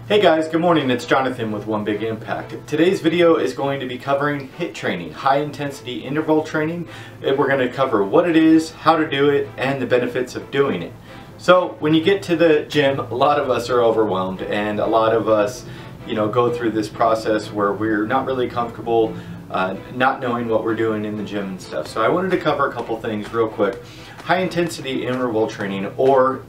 Hey guys, good morning. It's Jonathan with One Big Impact. Today's video is going to be covering HIIT training, high intensity interval training. We're going to cover what it is, how to do it, and the benefits of doing it. So when you get to the gym, a lot of us are overwhelmed and a lot of us, go through this process where we're not really comfortable not knowing what we're doing in the gym and stuff. So I wanted to cover a couple things real quick. High intensity interval training or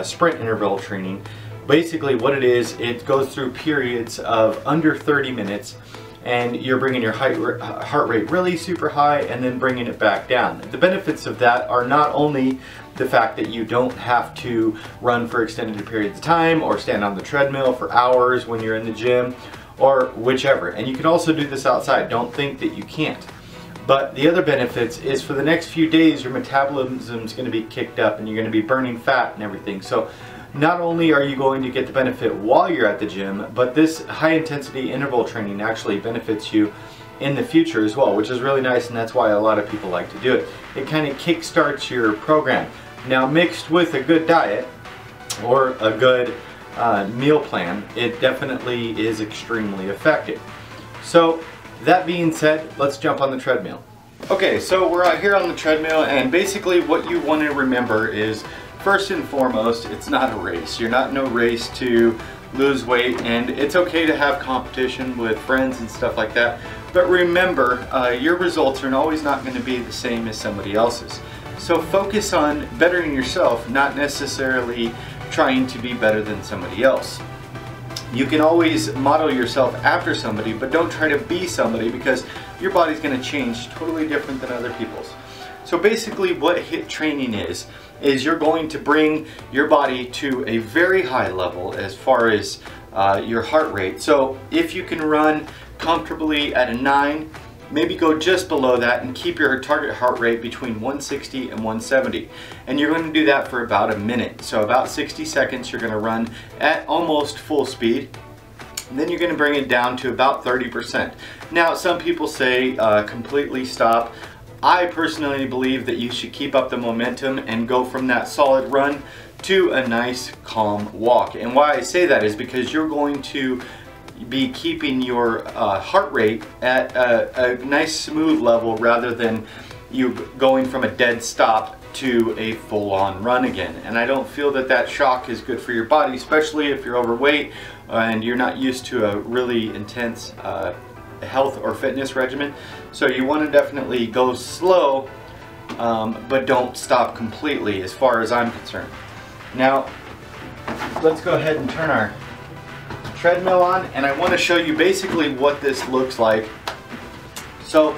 sprint interval training. Basically what it is, it goes through periods of under 30 minutes and you're bringing your heart rate really super high and then bringing it back down. The benefits of that are not only the fact that you don't have to run for extended periods of time or stand on the treadmill for hours when you're in the gym or whichever. And you can also do this outside. Don't think that you can't. But the other benefits is for the next few days your metabolism is going to be kicked up and you're going to be burning fat and everything. So not only are you going to get the benefit while you're at the gym, but this high intensity interval training actually benefits you in the future as well, which is really nice, and that's why a lot of people like to do it. It kind of kickstarts your program. Now mixed with a good diet or a good meal plan, it definitely is extremely effective. So that being said, let's jump on the treadmill. Okay, so we're out here on the treadmill, and basically what you want to remember is, first and foremost, it's not a race. You're not in a race to lose weight, and it's okay to have competition with friends and stuff like that. But remember, your results are always not going to be the same as somebody else's. So focus on bettering yourself, not necessarily trying to be better than somebody else. You can always model yourself after somebody, but don't try to be somebody, because your body's going to change totally different than other people's. So basically what HIIT training is you're going to bring your body to a very high level as far as your heart rate. So if you can run comfortably at a 9, maybe go just below that and keep your target heart rate between 160 and 170. And you're going to do that for about a minute. So about 60 seconds you're going to run at almost full speed. And then you're going to bring it down to about 30%. Now some people say completely stop. I personally believe that you should keep up the momentum and go from that solid run to a nice calm walk. And why I say that is because you're going to be keeping your heart rate at a nice smooth level rather than you going from a dead stop to a full-on run again. And I don't feel that that shock is good for your body, especially if you're overweight and you're not used to a really intense health or fitness regimen. So you want to definitely go slow, but don't stop completely as far as I'm concerned. Now let's go ahead and turn our treadmill on, and I want to show you basically what this looks like. So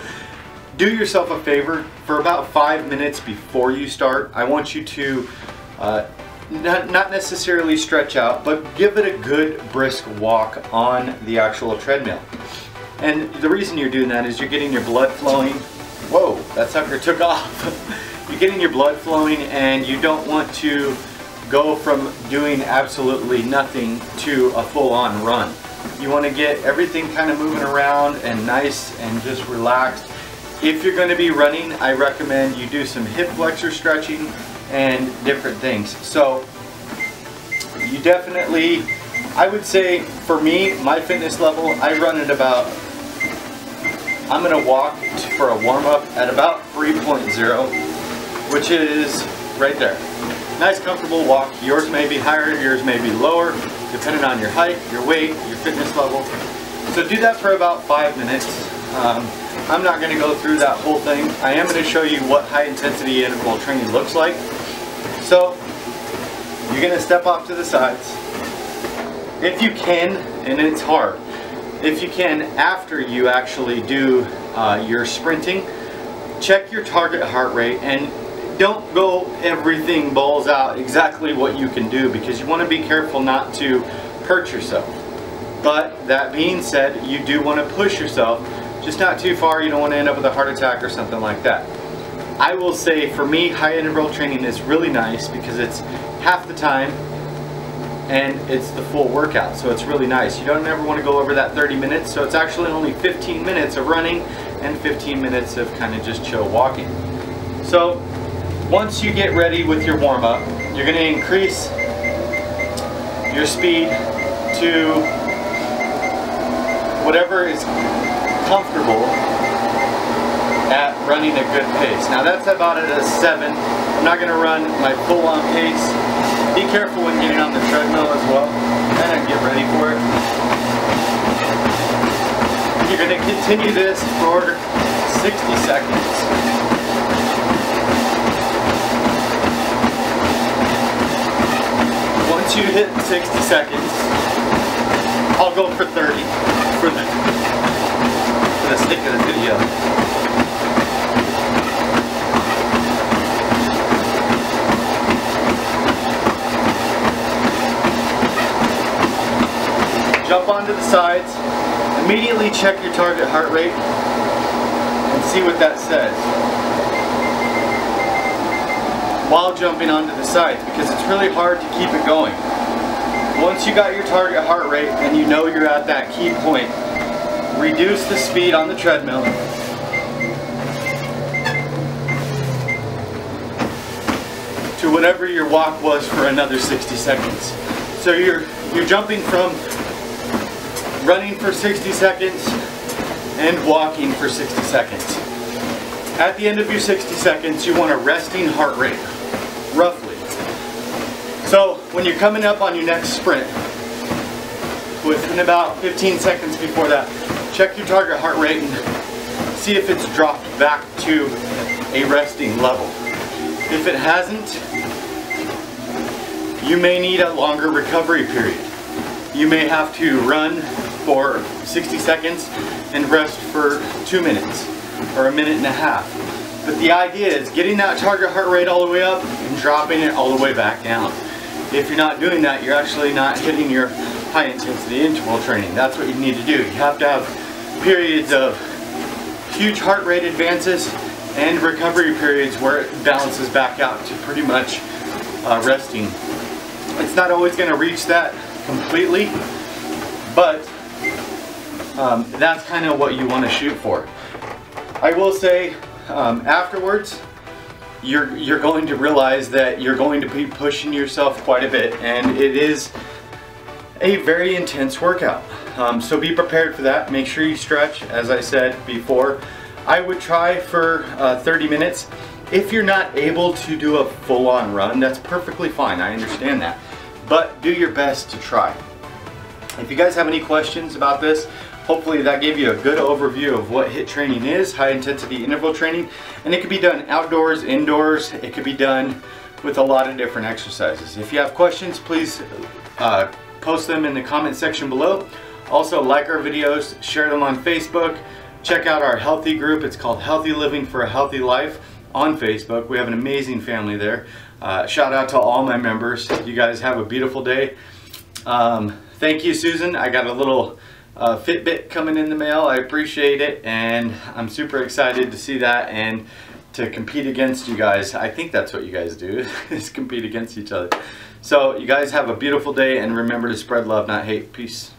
do yourself a favor, for about 5 minutes before you start, I want you to not necessarily stretch out, but give it a good brisk walk on the actual treadmill. And the reason you're doing that is you're getting your blood flowing. Whoa, that sucker took off. You're getting your blood flowing, and you don't want to go from doing absolutely nothing to a full-on run. You want to get everything kind of moving around and nice and just relaxed. If you're going to be running, I recommend you do some hip flexor stretching and different things. So you definitely, I would say for me, my fitness level, I run at about, I'm going to walk for a warm-up at about 3.0, which is right there. Nice comfortable walk. Yours may be higher, yours may be lower, depending on your height, your weight, your fitness level. So do that for about 5 minutes. I'm not going to go through that whole thing. I am going to show you what high intensity interval training looks like. So you're going to step off to the sides. If you can, and it's hard, if you can, after you actually do your sprinting, check your target heart rate and don't go everything balls out exactly what you can do, because you want to be careful not to hurt yourself. But that being said, you do want to push yourself, just not too far. You don't want to end up with a heart attack or something like that. I will say for me, high interval training is really nice because it's half the time and it's the full workout, so it's really nice. You don't ever want to go over that 30 minutes, so it's actually only 15 minutes of running and 15 minutes of kind of just chill walking. So once you get ready with your warm-up, you're going to increase your speed to whatever is comfortable at running a good pace. Now that's about at a 7. I'm not going to run my full-on pace. Be careful when getting on the treadmill as well, and get ready for it. You're going to continue this for 60 seconds. Once you hit 60 seconds, I'll go for 30 for the sake of the video. Jump onto the sides, immediately check your target heart rate and see what that says while jumping onto the sides, because it's really hard to keep it going. Once you got your target heart rate and you know you're at that key point, reduce the speed on the treadmill to whatever your walk was for another 60 seconds. So you're jumping from running for 60 seconds and walking for 60 seconds. At the end of your 60 seconds, you want a resting heart rate, roughly. So when you're coming up on your next sprint, within about 15 seconds before that, check your target heart rate and see if it's dropped back to a resting level. If it hasn't, you may need a longer recovery period. You may have to run for 60 seconds and rest for 2 minutes or a minute and a half. But the idea is getting that target heart rate all the way up and dropping it all the way back down. If you're not doing that, you're actually not hitting your high intensity interval training. That's what you need to do. You have to have periods of huge heart rate advances and recovery periods where it balances back out to pretty much resting. It's not always going to reach that completely, but that's kind of what you want to shoot for. I will say afterwards, you're going to realize that you're going to be pushing yourself quite a bit, and it is a very intense workout. So be prepared for that. Make sure you stretch, as I said before. I would try for 30 minutes. If you're not able to do a full-on run, that's perfectly fine. I understand that. But do your best to try. If you guys have any questions about this, hopefully that gave you a good overview of what HIIT training is, high intensity interval training, and it could be done outdoors, indoors. It could be done with a lot of different exercises. If you have questions, please post them in the comment section below. Also, like our videos, share them on Facebook. Check out our healthy group. It's called Healthy Living for a Healthy Life on Facebook. We have an amazing family there. Shout out to all my members. You guys have a beautiful day. Thank you, Susan. I got a little Fitbit coming in the mail. I appreciate it, and I'm super excited to see that and to compete against you guys. I think that's what you guys do, is compete against each other. So you guys have a beautiful day, and remember to spread love, not hate. Peace.